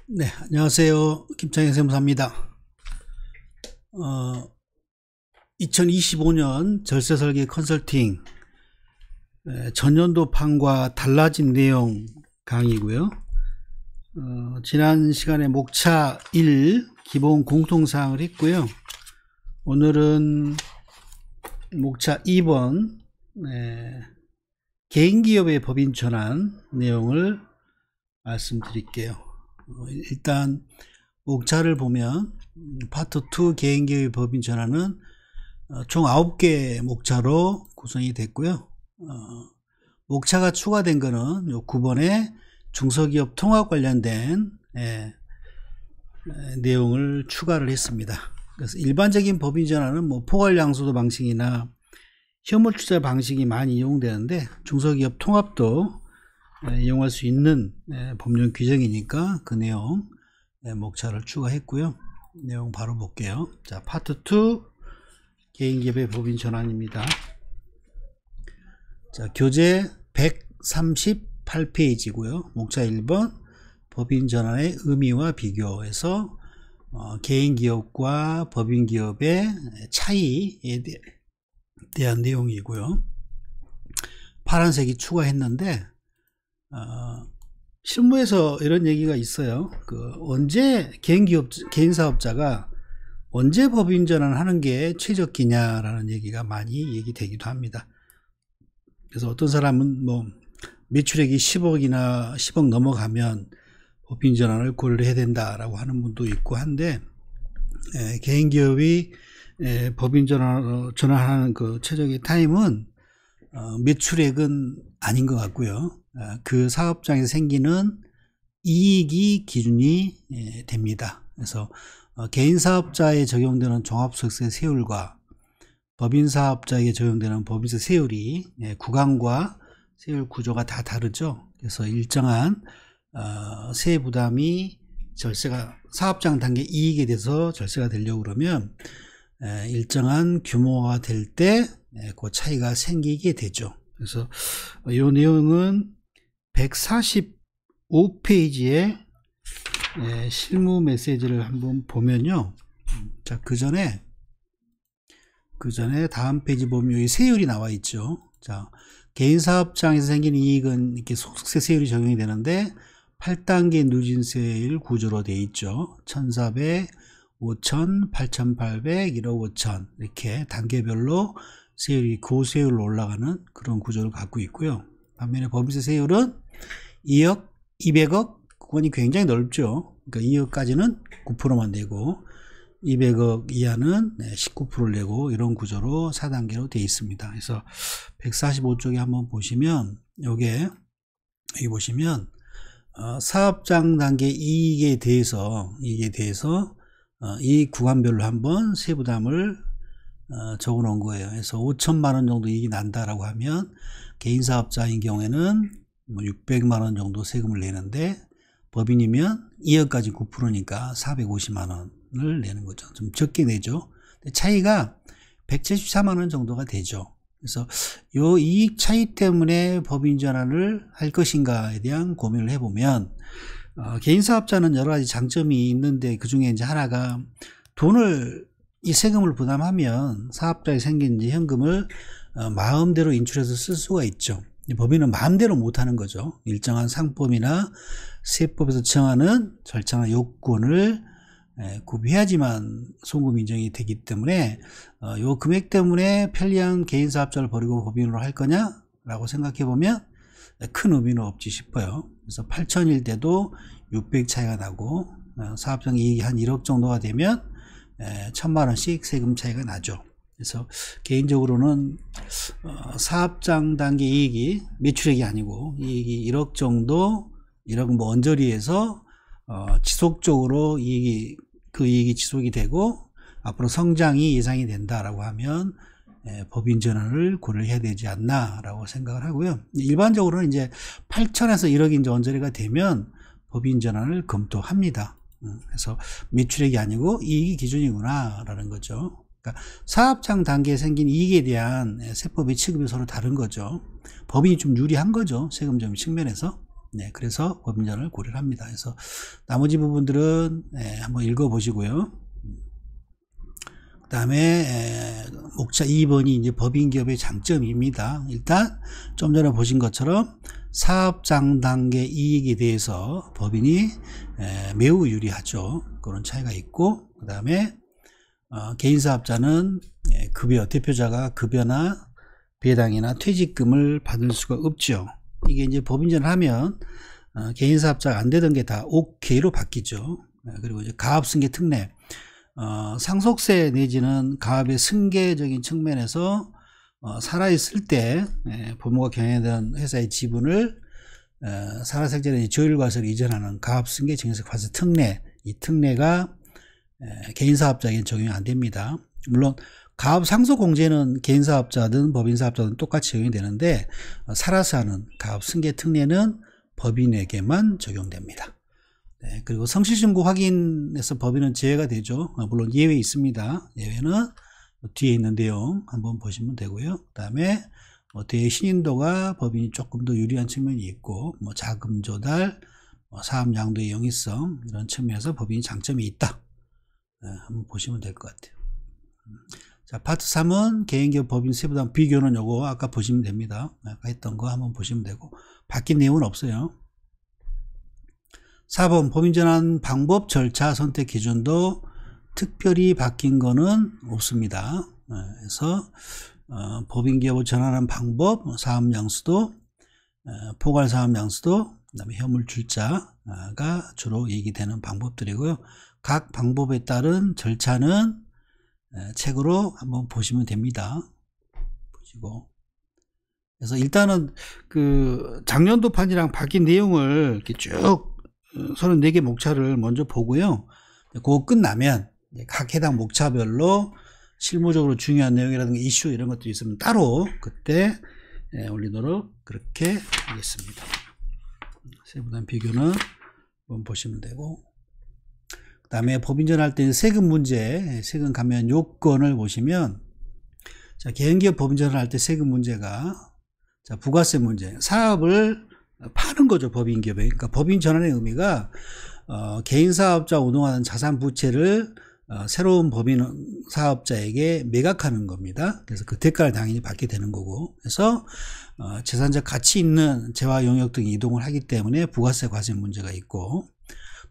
네, 안녕하세요. 김창현 세무사입니다. 2025년 절세설계 컨설팅 전년도판과 달라진 내용 강의고요. 지난 시간에 목차 1 기본 공통사항을 했고요. 오늘은 목차 2번 개인기업의 법인 전환 내용을 말씀드릴게요. 일단 목차를 보면 파트 2 개인기업의 법인 전환은 총 9개 목차로 구성이 됐고요. 목차가 추가된 거는 요 9번에 중소기업 통합 관련된 내용을 추가를 했습니다. 그래서 일반적인 법인 전환은 뭐 포괄양수도 방식이나 현물투자 방식이 많이 이용되는데 중소기업 통합도 이용할 수 있는 법령 규정이니까 그 내용 목차를 추가했고요. 내용 바로 볼게요. 자, 파트 2 개인기업의 법인 전환입니다. 자, 교재 138페이지고요. 목차 1번 법인 전환의 의미와 비교해서 개인기업과 법인기업의 차이에 대한 내용이고요. 파란색이 추가했는데 실무에서 이런 얘기가 있어요. 언제 개인사업자가 언제 법인 전환을 하는 게 최적기냐라는 얘기가 많이 얘기되기도 합니다. 그래서 어떤 사람은 뭐 매출액이 10억이나 10억 넘어가면 법인 전환을 고려해야 된다라고 하는 분도 있고 한데, 개인기업이 법인 전환하는 그 최적의 타임은 매출액은 아닌 것 같고요. 그 사업장에서 생기는 이익이 기준이 됩니다. 그래서 개인사업자에 적용되는 종합소득세 세율과 법인사업자에게 적용되는 법인세 세율이 구간과 세율 구조가 다 다르죠. 그래서 일정한 세액 부담이 절세가 사업장 단계 이익에 대해서 절세가 되려고 그러면 일정한 규모가 될 때 그 차이가 생기게 되죠. 그래서 이 내용은 145페이지에 실무 메시지를 한번 보면요. 자, 그 전에 다음 페이지 보면 여기 세율이 나와 있죠. 자, 개인사업장에서 생긴 이익은 이렇게 소득세 세율이 적용이 되는데 8단계 누진세율 구조로 되어 있죠. 1,400, 5,000, 8,800, 1억 5천 이렇게 단계별로 세율이 고세율로 올라가는 그런 구조를 갖고 있고요. 반면에 법인세 세율은 2억, 200억 구간이 굉장히 넓죠. 그러니까 2억까지는 9%만 내고 200억 이하는 19%를 내고 이런 구조로 4단계로 되어 있습니다. 그래서 145쪽에 한번 보시면 여기 보시면 사업장 단계 이익에 대해서 이 구간별로 한번 세부담을 적어 놓은 거예요. 그래서 5천만 원 정도 이익이 난다라고 하면 개인사업자인 경우에는 600만 원 정도 세금을 내는데 법인이면 2억까지 9%니까 450만 원을 내는 거죠. 좀 적게 내죠. 차이가 174만 원 정도가 되죠. 그래서 요 이익 차이 때문에 법인 전환을 할 것인가에 대한 고민을 해보면 개인사업자는 여러 가지 장점이 있는데 그 중에 이제 하나가 이 세금을 부담하면 사업자에 생긴 이제 현금을 마음대로 인출해서 쓸 수가 있죠. 법인은 마음대로 못하는 거죠. 일정한 상법이나 세법에서 정하는 절차나 요건을 구비해야지만 송금 인정이 되기 때문에 요 금액 때문에 편리한 개인사업자를 버리고 법인으로 할 거냐라고 생각해 보면 큰 의미는 없지 싶어요. 그래서 8천일 때도 600 차이가 나고 사업장 이익이 한 1억 정도가 되면 1,000만 원씩 세금 차이가 나죠. 그래서 개인적으로는 사업장 단계 이익이 매출액이 아니고 이익이 1억 정도 1억 뭐 언저리에서 지속적으로 그 이익이 지속이 되고 앞으로 성장이 예상이 된다라고 하면 법인 전환을 고려해야 되지 않나라고 생각을 하고요. 일반적으로는 이제 8천에서 1억이 이제 언저리가 되면 법인 전환을 검토합니다. 그래서 매출액이 아니고 이익이 기준이구나라는 거죠. 그러니까 사업장 단계에 생긴 이익에 대한 세법의 취급이 서로 다른 거죠. 법인이 좀 유리한 거죠. 세금적인 측면에서. 네, 그래서 법인전환을 고려를 합니다. 그래서 나머지 부분들은 한번 읽어보시고요. 그 다음에 목차 2번이 이제 법인기업의 장점입니다. 일단 좀 전에 보신 것처럼 사업장 단계 이익에 대해서 법인이 매우 유리하죠. 그런 차이가 있고, 그 다음에 개인사업자는 급여, 대표자가 급여나 배당이나 퇴직금을 받을 수가 없죠. 이게 이제 법인전을 하면 개인사업자가 안 되던 게 다 오케이로 바뀌죠. 그리고 이제 가압승계 특례, 상속세 내지는 가압의 승계적인 측면에서 살아있을 때 부모가 경영하던 회사의 지분을 살아있을 때는 조율과세로 이전하는 가압승계 증여세과세 특례, 이 특례가 개인사업자에게는 적용이 안 됩니다. 물론 가압 상속공제는 개인사업자든 법인사업자든 똑같이 적용이 되는데 살아서 하는 가압 승계 특례는 법인에게만 적용됩니다. 네, 그리고 성실신고 확인에서 법인은 제외가 되죠. 물론 예외 있습니다. 예외는 뒤에 있는 내용 한번 보시면 되고요. 그 다음에 뒤에 신인도가 법인이 조금 더 유리한 측면이 있고, 자금 조달, 사업 양도의 용이성 이런 측면에서 법인이 장점이 있다. 한번 보시면 될 것 같아요. 자, 파트 3은 개인기업 법인 세부담 비교는 요거 아까 보시면 됩니다. 아까 했던 거 한번 보시면 되고, 바뀐 내용은 없어요. 4번 법인전환 방법, 절차, 선택 기준도 특별히 바뀐 거는 없습니다. 그래서 법인기업을 전환하는 방법, 사업양수도, 포괄사업양수도, 그 다음에 현물출자가 주로 얘기되는 방법들이고요. 각 방법에 따른 절차는 책으로 한번 보시면 됩니다. 보시고. 그래서 일단은 그 작년도 판이랑 바뀐 내용을 이렇게 쭉 34개 목차를 먼저 보고요. 그거 끝나면 각 해당 목차별로 실무적으로 중요한 내용이라든가 이슈 이런 것들이 있으면 따로 그때 올리도록 그렇게 하겠습니다. 세부담 비교는 한번 보시면 되고, 그 다음에 법인전환할 때 세금 문제, 세금 감면 요건을 보시면, 자, 개인기업 법인전환을 할 때 세금 문제가, 자, 부가세 문제, 사업을 파는 거죠, 법인기업에. 그러니까 법인전환의 의미가 개인사업자 운영하는 자산 부채를 새로운 법인 사업자에게 매각하는 겁니다. 그래서 그 대가를 당연히 받게 되는 거고, 그래서 재산적 가치 있는 재화 용역 등 이동을 하기 때문에 부가세 과세 문제가 있고,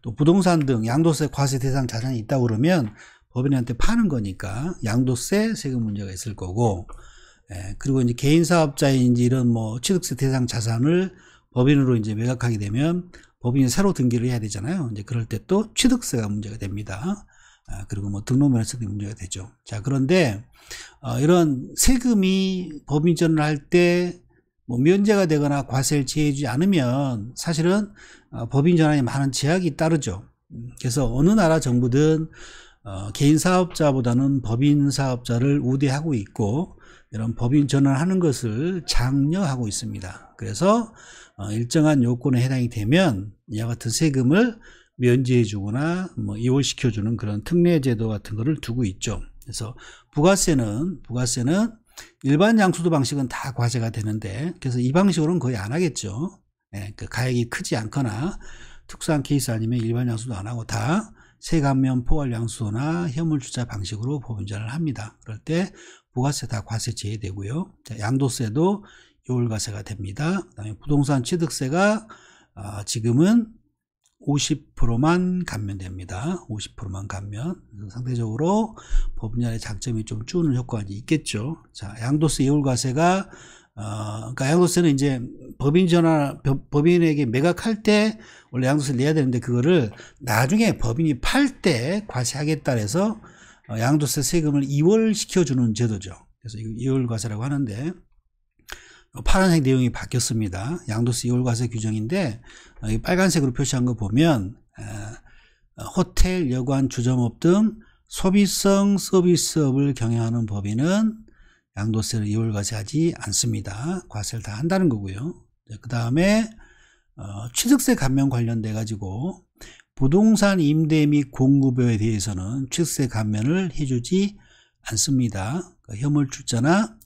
또 부동산 등 양도세 과세 대상 자산이 있다고 그러면 법인한테 파는 거니까 양도세 세금 문제가 있을 거고, 그리고 이제 개인 사업자인지 이런 취득세 대상 자산을 법인으로 이제 매각하게 되면 법인이 새로 등기를 해야 되잖아요. 이제 그럴 때 또 취득세가 문제가 됩니다. 그리고 등록면허세도 문제가 되죠. 자, 그런데 이런 세금이 법인전을 할 때 면제가 되거나 과세를 제해주지 않으면 사실은 법인 전환에 많은 제약이 따르죠. 그래서 어느 나라 정부든 개인 사업자보다는 법인 사업자를 우대하고 있고, 이런 법인 전환하는 것을 장려하고 있습니다. 그래서 일정한 요건에 해당이 되면 이와 같은 세금을 면제해 주거나 이월시켜 주는 그런 특례 제도 같은 거를 두고 있죠. 그래서 부가세는 일반 양수도 방식은 다 과세가 되는데, 그래서 이 방식으로는 거의 안 하겠죠. 그 가액이 크지 않거나 특수한 케이스 아니면 일반 양수도 안 하고 다 세감면 포괄 양수나 현물주차 방식으로 법인전환을 합니다. 그럴 때 부가세 다 과세 제외되고요. 자, 양도세도 요월과세가 됩니다. 그다음에 부동산 취득세가 지금은 50%만 감면됩니다. 50%만 감면. 상대적으로 법인전환의 장점이 좀 주는 효과가 있겠죠. 자, 양도세 요월과세가 그러니까 양도세는 이제 법인에게 매각할 때 원래 양도세를 내야 되는데, 그거를 나중에 법인이 팔 때 과세하겠다 해서 양도세 세금을 이월시켜주는 제도죠. 그래서 이거 이월과세라고 하는데, 파란색 내용이 바뀌었습니다. 양도세 이월과세 규정인데, 빨간색으로 표시한 거 보면 호텔, 여관, 주점업 등 소비성 서비스업을 경영하는 법인은 양도세를 이월과세하지 않습니다. 과세를 다 한다는 거고요. 그 다음에 취득세 감면 관련돼 가지고 부동산 임대 및 공급에 대해서는 취득세 감면을 해주지 않습니다. 현물출자나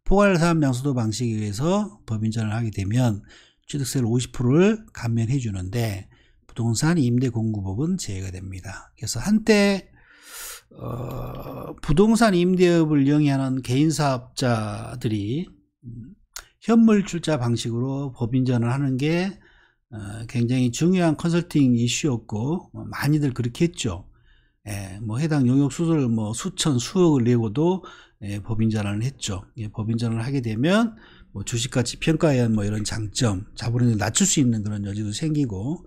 포괄사업양수도 방식에 의해서 법인전환을 하게 되면 취득세를 50%를 감면해 주는데 부동산 임대공급업은 제외가 됩니다. 그래서 한때 부동산 임대업을 영위하는 개인사업자들이 현물 출자 방식으로 법인전을 하는 게 굉장히 중요한 컨설팅 이슈였고 많이들 그렇게 했죠. 뭐 해당 용역 수수를 뭐 수천 수억을 내고도 법인전환을 했죠. 법인전환을 하게 되면 뭐 주식가치 평가에 뭐 이런 장점, 자본을 낮출 수 있는 그런 여지도 생기고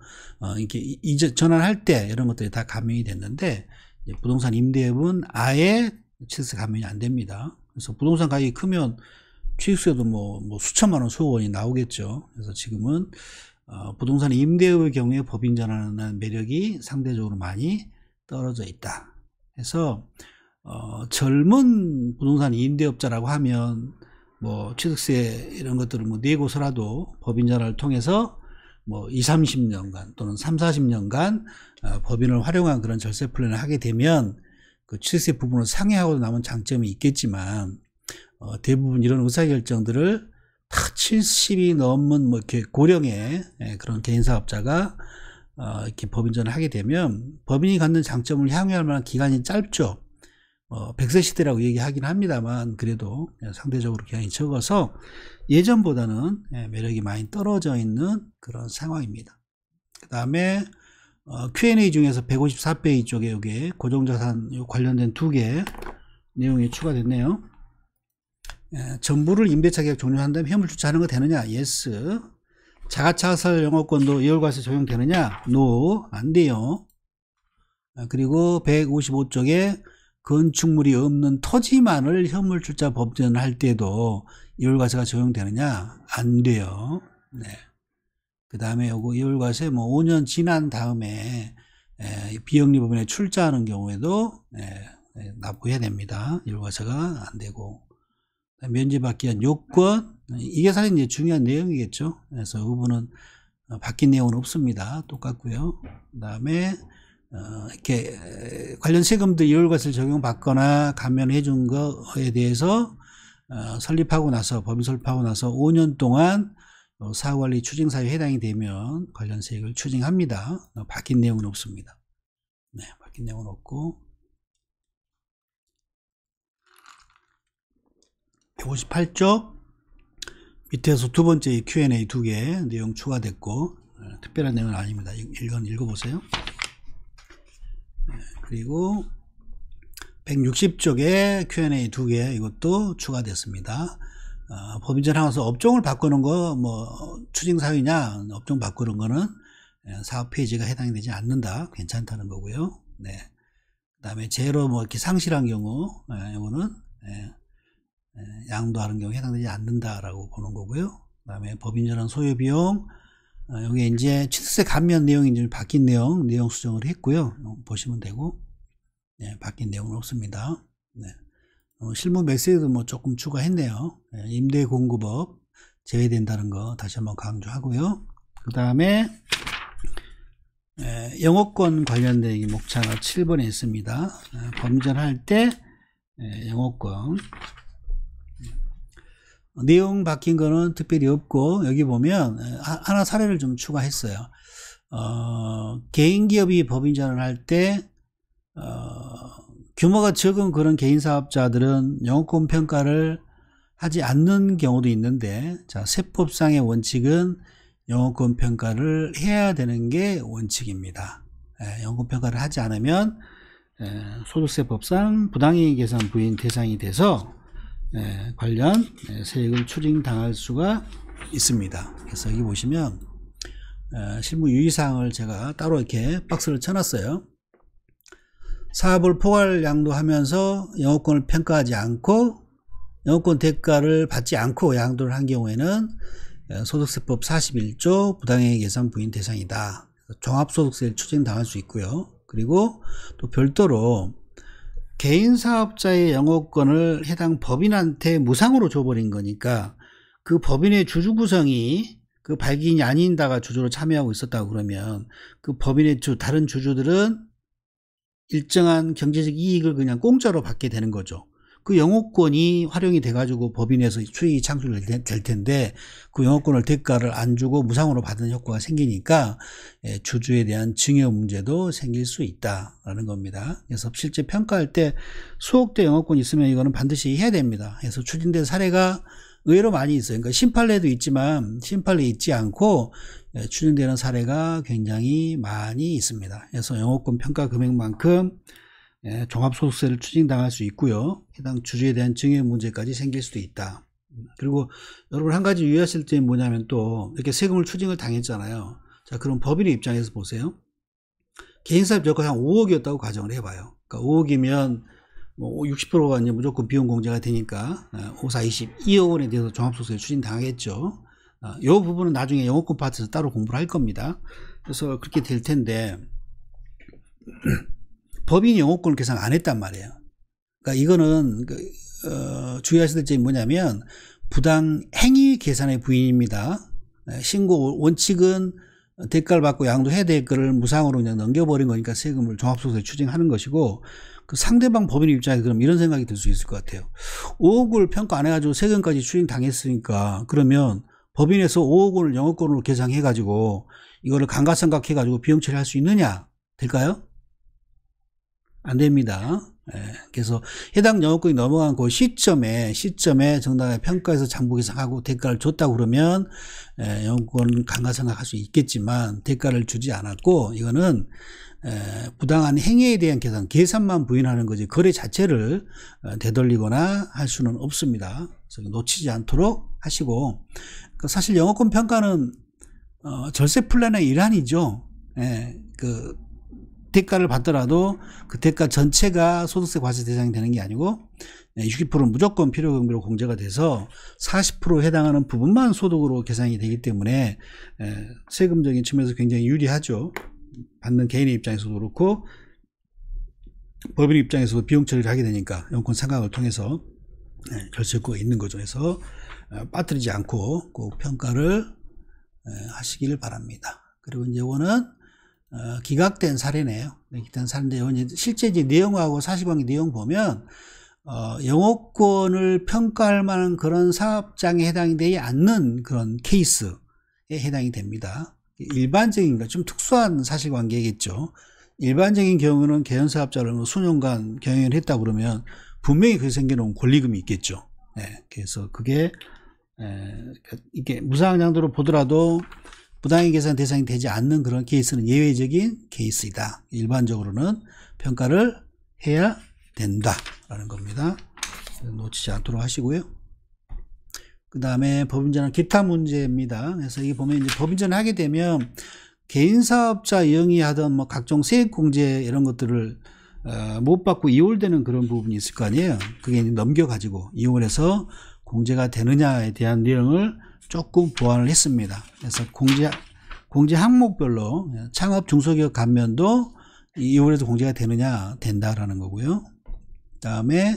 이렇게 이제 전환할 때 이런 것들이 다 감면이 됐는데 부동산 임대업은 아예 취득세 감면이 안 됩니다. 그래서 부동산 가격이 크면 취득세도 뭐 수천만 원, 수억 원이 나오겠죠. 그래서 지금은 부동산 임대업의 경우에 법인 전환하는 매력이 상대적으로 많이 떨어져 있다. 그래서 젊은 부동산 임대업자라고 하면 뭐 취득세 이런 것들을 뭐 내고서라도 법인 전환을 통해서 뭐 20, 30년간 또는 3, 40년간 법인을 활용한 그런 절세 플랜을 하게 되면 그 취득세 부분을 상회하고 남은 장점이 있겠지만 대부분 이런 의사결정들을 다 70이 넘은 뭐 이렇게 고령의 그런 개인사업자가 이렇게 법인전을 하게 되면 법인이 갖는 장점을 향유할 만한 기간이 짧죠. 100세 시대라고 얘기하긴 합니다만 그래도 상대적으로 기간이 적어서 예전보다는 매력이 많이 떨어져 있는 그런 상황입니다. 그 다음에 Q&A 중에서 154페이지 쪽에 여기에 고정자산 관련된 2개 내용이 추가됐네요. 전부를 임대차 계약 종료한 다음에 현물 출자하는 거 되느냐? yes. 자가차설 영업권도 2월과세 적용되느냐? no. 안 돼요. 그리고 155쪽에 건축물이 없는 토지만을 현물 출자 법전을 할 때도 2월과세가 적용되느냐? 안 돼요. 네. 그 다음에 요거 2월과세 뭐 5년 지난 다음에 비영리 법인에 출자하는 경우에도 납부해야 됩니다. 2월과세가 안 되고. 면제받기 위한 요건, 이게 사실 이제 중요한 내용이겠죠. 그래서 이 부분은 바뀐 내용은 없습니다. 똑같고요. 그 다음에 이렇게 관련 세금들 2월과세를 적용받거나 감면해 준 거에 대해서 설립하고 나서 법인 설립하고 나서 5년 동안 사후관리 추징사유에 해당이 되면 관련 세액을 추징합니다. 바뀐 내용은 없습니다. 네, 바뀐 내용은 없고. 158쪽 밑에서 두 번째 Q&A 2개 내용 추가됐고 특별한 내용은 아닙니다. 이건 읽어보세요. 그리고 160쪽에 Q&A 2개 이것도 추가됐습니다. 법인전 하면서 업종을 바꾸는 거 뭐 추징사유냐 업종 바꾸는 거는 사업 폐지가 해당이 되지 않는다. 괜찮다는 거고요. 네. 그 다음에 제로 뭐 이렇게 상실한 경우 이거는 양도하는 경우에 해당되지 않는다라고 보는 거고요. 그 다음에 법인전환 소요비용 여기 이제 취득세 감면 내용이 이제 바뀐 내용 수정을 했고요. 보시면 되고 바뀐 내용은 없습니다. 네. 실무 매스에도 뭐 조금 추가했네요. 임대 공급업 제외된다는 거 다시 한번 강조하고요. 그 다음에 영업권 관련된 목차가 7번에 있습니다. 법인전할 때 영업권 내용 바뀐 거는 특별히 없고 여기 보면 하나 사례를 좀 추가했어요. 개인기업이 법인전을 할 때 규모가 적은 그런 개인사업자들은 영업권 평가를 하지 않는 경우도 있는데 자 세법상의 원칙은 영업권 평가를 해야 되는 게 원칙입니다. 영업권 평가를 하지 않으면 소득세법상 부당이익 계산 부인 대상이 돼서 관련 세액을 추징당할 수가 있습니다. 그래서 여기 보시면 실무 유의사항을 제가 따로 이렇게 박스를 쳐놨어요. 사업을 포괄 양도하면서 영업권을 평가하지 않고 영업권 대가를 받지 않고 양도를 한 경우에는 소득세법 41조 부당이익 계산 부인 대상이다. 종합소득세를 추징당할 수 있고요. 그리고 또 별도로 개인사업자의 영업권을 해당 법인한테 무상으로 줘버린 거니까 그 법인의 주주 구성이 그 발기인이 아닌다가 주주로 참여하고 있었다고 그러면 그 법인의 다른 주주들은 일정한 경제적 이익을 그냥 공짜로 받게 되는 거죠. 그 영업권이 활용이 돼가지고 법인에서 수익이 창출될 텐데 그 영업권을 대가를 안 주고 무상으로 받는 효과가 생기니까 주주에 대한 증여 문제도 생길 수 있다라는 겁니다. 그래서 실제 평가할 때 수억대 영업권이 있으면 이거는 반드시 해야 됩니다. 그래서 추진된 사례가 의외로 많이 있어요. 그러니까 심판례도 있지만 심판례 있지 않고 추진되는 사례가 굉장히 많이 있습니다. 그래서 영업권 평가 금액만큼 종합소득세를 추징당할 수 있고요. 해당 주주에 대한 증여 문제까지 생길 수도 있다. 그리고 여러분 한 가지 유의하실 점이 뭐냐면 또 이렇게 세금을 추징을 당했잖아요. 자, 그럼 법인의 입장에서 보세요. 개인사업 여건이 한 5억이었다고 가정을 해봐요. 그러니까 5억이면 뭐 60%가 이제 무조건 비용 공제가 되니까 5, 4, 20, 2억 원에 대해서 종합소득세 추징당하겠죠. 이 부분은 나중에 영업권 파트에서 따로 공부를 할 겁니다. 그래서 그렇게 될 텐데 법인이 영업권을 계산 안 했단 말이에요. 그러니까 이거는 주의하셔야 될 점이 뭐냐면 부당 행위 계산의 부인입니다. 신고 원칙은 대가를 받고 양도해야 될 거를 무상으로 그냥 넘겨버린 거니까 세금을 종합소득세 추징하는 것이고 그 상대방 법인 입장에서 그럼 이런 생각이 들 수 있을 것 같아요. 5억을 평가 안 해가지고 세금까지 추징 당했으니까 그러면 법인에서 5억 원을 영업권으로 계상해가지고 이거를 감가상각해가지고 비용 처리할 수 있느냐? 될까요? 안 됩니다. 그래서 해당 영업권이 넘어간 그 시점에 정당하게 평가해서 장부 계상하고 대가를 줬다고 그러면 영업권 감가상각할 수 있겠지만 대가를 주지 않았고 이거는 부당한 행위에 대한 계산만 부인하는 거지 거래 자체를 되돌리거나 할 수는 없습니다. 그래서 놓치지 않도록 하시고 사실 영업권 평가는 절세 플랜의 일환이죠. 그 대가를 받더라도 그 대가 전체가 소득세 과세 대상이 되는 게 아니고 60%는 무조건 필요경비로 공제가 돼서 40% 해당하는 부분만 소득으로 계산이 되기 때문에 세금적인 측면에서 굉장히 유리하죠. 받는 개인의 입장에서도 그렇고 법인 입장에서도 비용 처리를 하게 되니까 영권 상각을 통해서 절세효과가 있는 거죠. 그래서 빠뜨리지 않고 꼭 평가를 하시길 바랍니다. 그리고 이제 이거는 기각된 사례네요. 기각된 사례인데 실제 이제 내용하고 사실관계 내용 보면 영업권을 평가할 만한 그런 사업장에 해당이 되지 않는 그런 케이스에 해당이 됩니다. 일반적인 좀 특수한 사실관계겠죠. 일반적인 경우는 개연사업자를 수년간 경영을 했다 그러면 분명히 그게 생겨놓은 권리금이 있겠죠. 그래서 그게 이게 무상한 양도로 보더라도 부당행 계산 대상이 되지 않는 그런 케이스는 예외적인 케이스이다. 일반적으로는 평가를 해야 된다라는 겁니다. 놓치지 않도록 하시고요. 그 다음에 법인전환 기타 문제입니다. 그래서 이게 보면 이제 법인전을 하게 되면 개인사업자 영위하던 뭐 각종 세액공제 이런 것들을 못 받고 이월되는 그런 부분이 있을 거 아니에요. 그게 이제 넘겨가지고 이용을 해서 공제가 되느냐에 대한 내용을 조금 보완을 했습니다. 그래서 공제 항목별로 창업 중소기업 감면도 이월에도 공제가 되느냐 된다라는 거고요. 그 다음에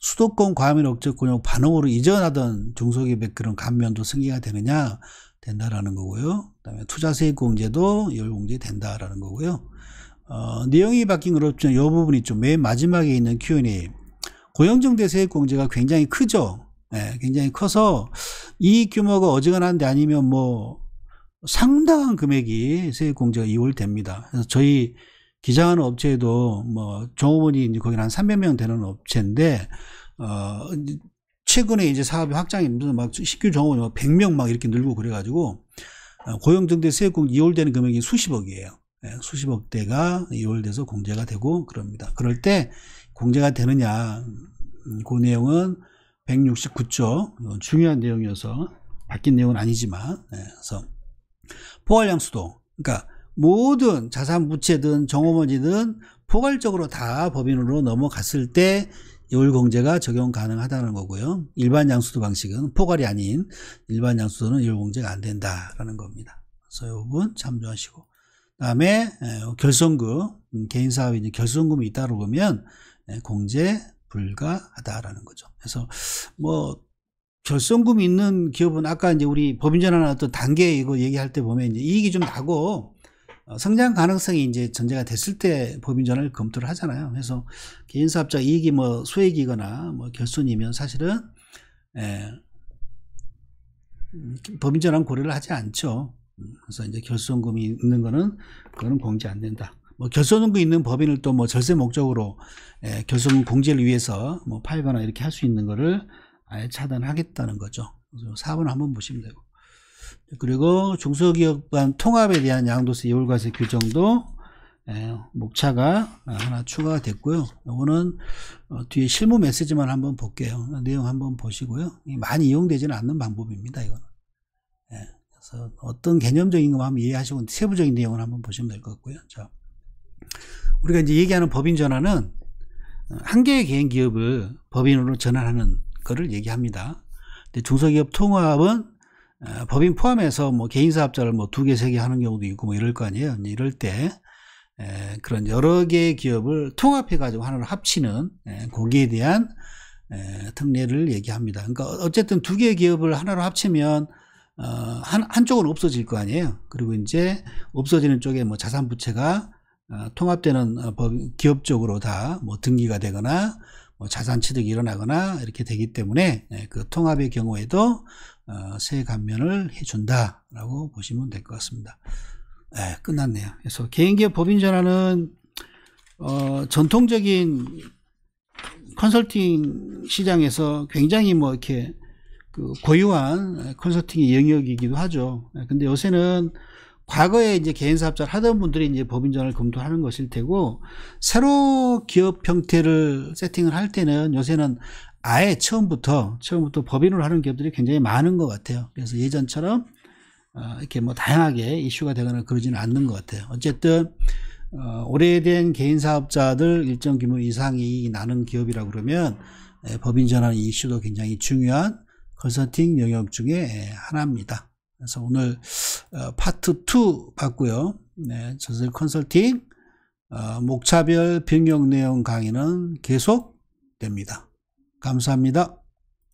수도권 과밀 억제권을 반응으로 이전하던 중소기업의 그런 감면도 승계가 되느냐 된다라는 거고요. 그 다음에 투자세액 공제도 이월 공제 된다라는 거고요. 내용이 바뀐 건 없지만 이 부분이 좀 맨 마지막에 있는 Q&A 고용정대 세액 공제가 굉장히 크죠. 굉장히 커서 이 규모가 어지간한데 아니면 뭐 상당한 금액이 세액 공제가 이월됩니다. 그래서 저희 기장하는 업체에도 뭐 종업원이 이제 거기 한 300명 되는 업체인데 최근에 이제 사업이 확장이 무슨 막 식규 종업원이 100명 막 이렇게 늘고 그래가지고 고용정대 세액 공제 이월되는 금액이 수십억이에요. 수십억대가 이월돼서 공제가 되고 그럽니다. 그럴 때 공제가 되느냐 그 내용은 169조 중요한 내용이어서 바뀐 내용은 아니지만 그래서 포괄양수도 그러니까 모든 자산부채든 종업원이든 포괄적으로 다 법인으로 넘어갔을 때 이월공제가 적용 가능하다는 거고요. 일반 양수도 방식은 포괄이 아닌 일반 양수도는 이월공제가 안 된다라는 겁니다. 그래서 이 부분 참조하시고 그 다음에 결손금 개인사업에 이제 결손금이 있다고 보면 공제 불가하다라는 거죠. 그래서 뭐 결손금이 있는 기업은 아까 이제 우리 법인전환 어떤 단계 이거 얘기할 때 보면 이제 이익이 좀 나고 성장 가능성이 이제 전제가 됐을 때 법인 전환을 검토를 하잖아요. 그래서 개인사업자 이익이 뭐 소액이거나 뭐 결손이면 사실은 법인 전환 고려를 하지 않죠. 그래서 이제 결손금이 있는 거는 그거는 공제 안 된다. 뭐 결손금이 있는 법인을 또 뭐 절세 목적으로 결손금 공제를 위해서 뭐 팔거나 이렇게 할 수 있는 거를 아예 차단하겠다는 거죠. 그래서 4번 한번 보시면 되고. 그리고 중소기업 간 통합에 대한 양도세 예월과세 규정도 목차가 하나 추가가 됐고요. 이거는 뒤에 실무 메시지만 한번 볼게요. 내용 한번 보시고요. 많이 이용되지는 않는 방법입니다. 이거는. 그래서 어떤 개념적인 것만 한번 이해하시고 세부적인 내용을 한번 보시면 될 것 같고요. 자, 우리가 이제 얘기하는 법인 전환은 한 개의 개인 기업을 법인으로 전환하는 거를 얘기합니다. 근데 중소기업 통합은 법인 포함해서 뭐 개인 사업자를 뭐 2개, 3개 하는 경우도 있고 뭐 이럴 거 아니에요. 이럴 때 그런 여러 개의 기업을 통합해 가지고 하나로 합치는 거기에 대한 특례를 얘기합니다. 그러니까 어쨌든 2개의 기업을 하나로 합치면 한쪽은 없어질 거 아니에요. 그리고 이제 없어지는 쪽에 뭐 자산 부채가 통합되는 기업 쪽으로 다 뭐 등기가 되거나 뭐 자산 취득이 일어나거나 이렇게 되기 때문에 그 통합의 경우에도 세액 감면을 해준다라고 보시면 될 것 같습니다. 끝났네요. 그래서 개인기업 법인 전환은 전통적인 컨설팅 시장에서 굉장히 뭐 이렇게 그 고유한 컨설팅의 영역이기도 하죠. 근데 요새는 과거에 이제 개인 사업자를 하던 분들이 이제 법인 전환을 검토하는 것일 테고, 새로 기업 형태를 세팅을 할 때는 요새는 아예 처음부터 법인으로 하는 기업들이 굉장히 많은 것 같아요. 그래서 예전처럼 이렇게 뭐 다양하게 이슈가 되거나 그러지는 않는 것 같아요. 어쨌든 오래된 개인 사업자들 일정 규모 이상의 이익이 나는 기업이라고 그러면 법인 전환 이슈도 굉장히 중요한 컨설팅 영역 중에 하나입니다. 그래서 오늘 파트 2 봤고요. 전설 컨설팅 목차별 변경 내용 강의는 계속됩니다. 감사합니다.